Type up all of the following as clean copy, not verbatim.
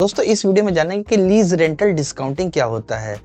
दोस्तों इस वीडियो में जानेंगे कि लीज रेंटल डिस्काउंटिंग क्या होता है।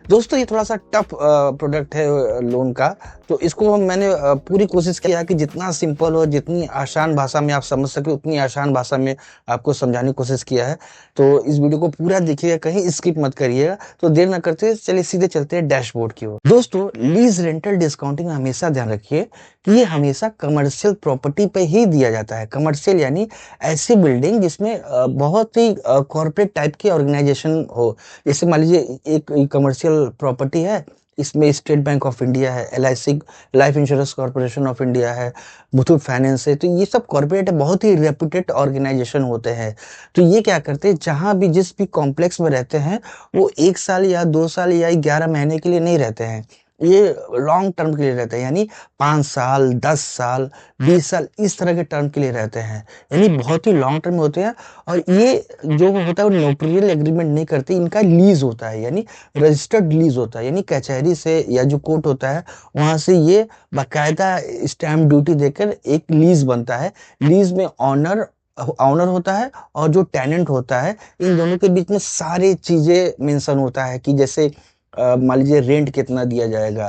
दोस्तों ये थोड़ा सा टफ प्रोडक्ट है लोन का। तो इसको मैंने पूरी कोशिश किया कि जितना सिंपल हो, जितनी आसान भाषा में आप समझ सके उतनी आसान भाषा में आपको समझाने की कोशिश किया है। तो इस वीडियो को पूरा देखिएगा, कहीं स्किप मत करिएगा। तो देर ना करते चलिए सीधे चलते हैं डैशबोर्ड की ओर। दोस्तों लीज रेंटल डिस्काउंटिंग हमेशा ध्यान रखिए कि ये हमेशा कमर्शियल प्रॉपर्टी पे ही दिया जाता है। कमर्शियल यानी ऐसी बिल्डिंग जिसमें बहुत ही कॉर्पोरेट टाइप की ऑर्गेनाइजेशन हो। जैसे मान लीजिए एक कमर्शियल प्रॉपर्टी है, इसमें स्टेट बैंक ऑफ इंडिया है, LIC life insurance corporation of India है, मुथूट फाइनेंस है। तो ये सब कॉर्पोरेट बहुत ही रेपुटेड ऑर्गेनाइजेशन होते हैं। तो ये क्या करते हैं, जहां भी जिस भी कॉम्प्लेक्स में रहते हैं वो 1 साल या 2 साल या 11 महीने के लिए नहीं रहते हैं। ये लॉन्ग टर्म के लिए रहते हैं, यानी 5 साल, 10 साल, 20 साल इस तरह के टर्म के लिए रहते हैं, यानी बहुत ही लॉन्ग टर्म होते हैं। और ये जो होता है वो नोटरियल एग्रीमेंट नहीं करते, इनका लीज होता है, यानी रजिस्टर्ड लीज होता है। यानी कचहरी से या जो कोर्ट होता है वहां से ये बाकायदा स्टैम्प ड्यूटी देकर एक लीज बनता है। लीज में ऑनर ऑनर होता है और जो टेनेंट होता है, इन दोनों के बीच में सारी चीजें मेंशन होता है कि जैसे मान लीजिए रेंट कितना दिया जाएगा,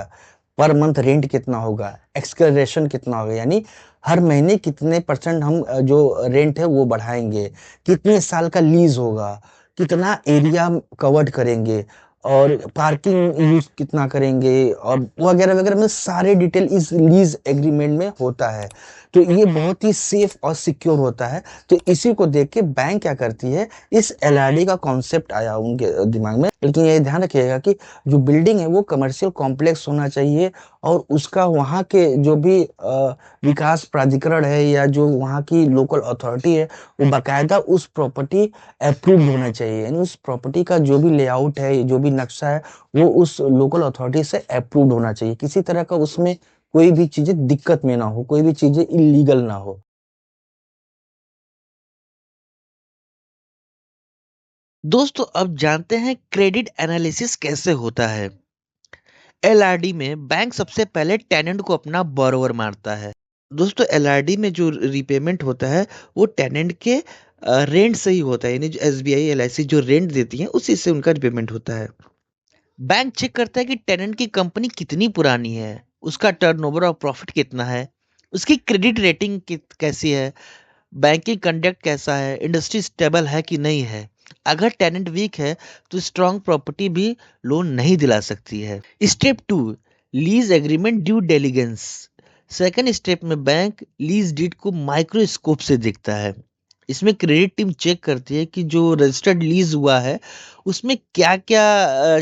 पर मंथ रेंट कितना होगा, एक्सकरेशन कितना होगा, यानी हर महीने कितने परसेंट हम जो रेंट है वो बढ़ाएंगे, कितने साल का लीज होगा, कितना एरिया कवर्ड करेंगे, और पार्किंग यूज कितना करेंगे, और वगैरह वगैरह में सारे डिटेल इस लीज एग्रीमेंट में होता है। तो ये बहुत ही सेफ और सिक्योर होता है। तो इसी को देख के बैंक क्या करती है, इस LRD का कॉन्सेप्ट आया उनके दिमाग में। लेकिन ये ध्यान रखिएगा कि जो बिल्डिंग है वो कमर्शियल कॉम्प्लेक्स होना चाहिए, और उसका वहाँ के जो भी विकास प्राधिकरण है या जो वहाँ की लोकल अथॉरिटी है वो बाकायदा उस प्रॉपर्टी अप्रूव होना चाहिए। यानी उस प्रॉपर्टी का जो भी लेआउट है, जो भी नक्शा है, वो उस लोकल अथॉरिटी से अप्रूव्ड होना चाहिए। किसी तरह का उसमें कोई भी चीजें दिक्कत में ना हो, कोई भी चीजें इलीगल ना हो। दोस्तों अब जानते हैं क्रेडिट एनालिसिस कैसे होता है। LRD में बैंक सबसे पहले टेनेंट को अपना बोरोवर मानता है। दोस्तों LRD में जो रीपेमेंट होता है वो टेनेंट के रेंट से ही होता है, यानी जो SBI LIC जो रेंट देती है उसी से उनका रीपेमेंट होता है। बैंक चेक करता है कि टेनेंट की कंपनी कितनी पुरानी है, उसका टर्नओवर और प्रॉफिट कितना है, उसकी क्रेडिट रेटिंग कैसी है, बैंकिंग कंडक्ट कैसा है, इंडस्ट्री स्टेबल है कि नहीं है। अगर टेनेंट वीक है तो स्ट्रॉन्ग प्रॉपर्टी भी लोन नहीं दिला सकती है। Step 2, lease agreement due diligence. Second step में बैंक लीज डीड को माइक्रोस्कोप से देखता है। इसमें क्रेडिट टीम चेक करती है कि जो रजिस्टर्ड लीज हुआ है उसमें क्या क्या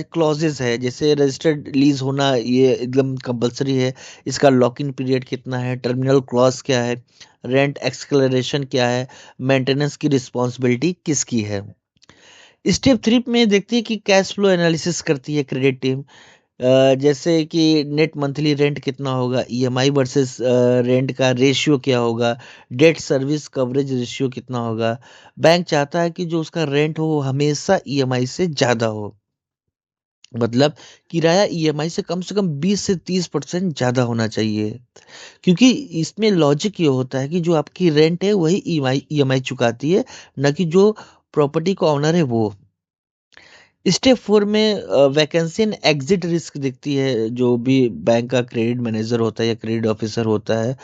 क्लॉजेस है। जैसे रजिस्टर्ड लीज होना ये एकदम कंपलसरी है, इसका लॉक इन पीरियड कितना है, टर्मिनल क्लॉज क्या है, रेंट एक्सक्लरेशन क्या है, मेंटेनेंस की रिस्पॉन्सिबिलिटी किसकी है। स्टेप 3 में देखती है कि कैश फ्लो एनालिसिस करती है क्रेडिट टीम। जैसे कि नेट मंथली रेंट कितना होगा, EMI वर्सेस रेंट का रेशियो क्या होगा, डेट सर्विस कवरेज रेशियो कितना होगा। बैंक चाहता है कि जो उसका रेंट हो वो हमेशा EMI से ज़्यादा हो, मतलब किराया EMI से कम 20 से 30% ज़्यादा होना चाहिए। क्योंकि इसमें लॉजिक ये होता है कि जो आपकी रेंट है वही EMI चुकाती है, न कि जो प्रॉपर्टी का ऑनर है वो। स्टेप 4 में वैकेंसी एंड एग्जिट रिस्क दिखती है। जो भी बैंक का क्रेडिट मैनेजर होता है या क्रेडिट ऑफिसर होता है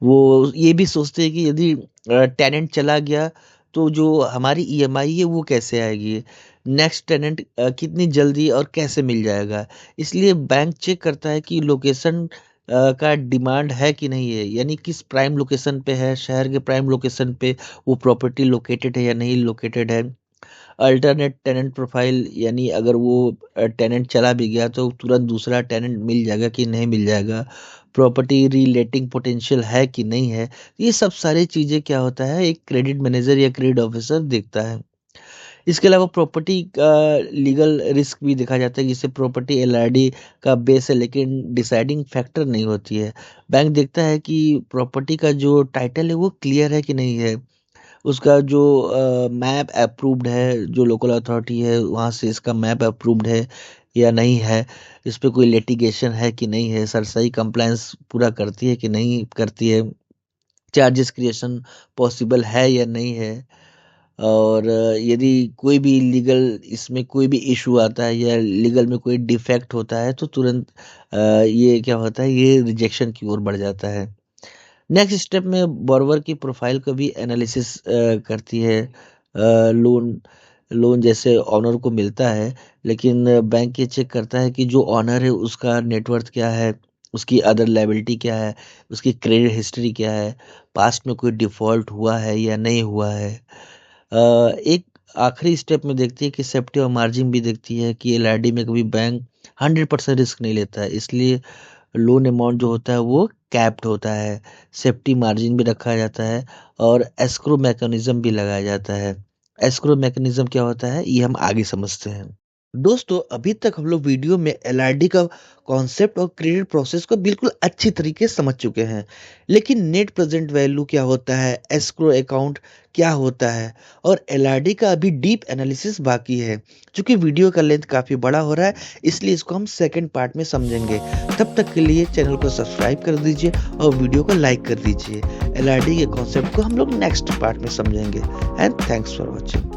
वो ये भी सोचते हैं कि यदि टेनेंट चला गया तो जो हमारी EMI है वो कैसे आएगी, नेक्स्ट टेनेंट कितनी जल्दी और कैसे मिल जाएगा। इसलिए बैंक चेक करता है कि लोकेशन का डिमांड है कि नहीं है, यानी किस प्राइम लोकेशन पे है, शहर के प्राइम लोकेशन पे वो प्रॉपर्टी लोकेटेड है या नहीं लोकेटेड है। अल्टरनेट टेनेंट प्रोफाइल, यानी अगर वो टेनेंट चला भी गया तो तुरंत दूसरा टेनेंट मिल जाएगा कि नहीं मिल जाएगा। प्रॉपर्टी रीलेटिंग पोटेंशियल है कि नहीं है। ये सब सारी चीज़ें क्या होता है एक क्रेडिट मैनेजर या क्रेडिट ऑफिसर देखता है। इसके अलावा प्रॉपर्टी का लीगल रिस्क भी देखा जाता है, जिससे प्रॉपर्टी LRD का बेस है लेकिन डिसाइडिंग फैक्टर नहीं होती है। बैंक देखता है कि प्रॉपर्टी का जो टाइटल है वो क्लियर है कि नहीं है, उसका जो मैप अप्रूव्ड है, जो लोकल अथॉरिटी है वहाँ से इसका मैप अप्रूव्ड है या नहीं है, इस पे कोई लिटिगेशन है कि नहीं है, सरसई कंप्लायंस पूरा करती है कि नहीं करती है, चार्जेस क्रिएशन पॉसिबल है या नहीं है, और यदि कोई भी लीगल इसमें कोई भी इशू आता है या लीगल में कोई डिफेक्ट होता है तो तुरंत ये क्या होता है, ये रिजेक्शन की ओर बढ़ जाता है। नेक्स्ट स्टेप में बोरोवर की प्रोफाइल का भी एनालिसिस करती है। लोन लोन जैसे ऑनर को मिलता है, लेकिन बैंक ये चेक करता है कि जो ऑनर है उसका नेटवर्थ क्या है, उसकी अदर लायबिलिटी क्या है, उसकी क्रेडिट हिस्ट्री क्या है, पास्ट में कोई डिफ़ॉल्ट हुआ है या नहीं हुआ है। एक आखिरी स्टेप में देखती है कि सेफ्टी और मार्जिन भी देखती है कि एलआरडी में कभी बैंक 100% रिस्क नहीं लेता है, इसलिए लोन अमाउंट जो होता है वो कैप्ड होता है। सेफ्टी मार्जिन भी रखा जाता है और एस्क्रो मैकेनिज्म भी लगाया जाता है। एस्क्रो मैकेनिज्म क्या होता है ये हम आगे समझते हैं। दोस्तों अभी तक हम लोग वीडियो में एलआरडी का कॉन्सेप्ट और क्रेडिट प्रोसेस को बिल्कुल अच्छी तरीके से समझ चुके हैं, लेकिन नेट प्रेजेंट वैल्यू क्या होता है, एस्क्रो अकाउंट क्या होता है और एलआरडी का अभी डीप एनालिसिस बाकी है। क्योंकि वीडियो का लेंथ काफ़ी बड़ा हो रहा है, इसलिए इसको हम सेकंड पार्ट में समझेंगे। तब तक के लिए चैनल को सब्सक्राइब कर दीजिए और वीडियो को लाइक कर दीजिए। एलआरडी के कॉन्सेप्ट को हम लोग नेक्स्ट पार्ट में समझेंगे। And thanks for watching.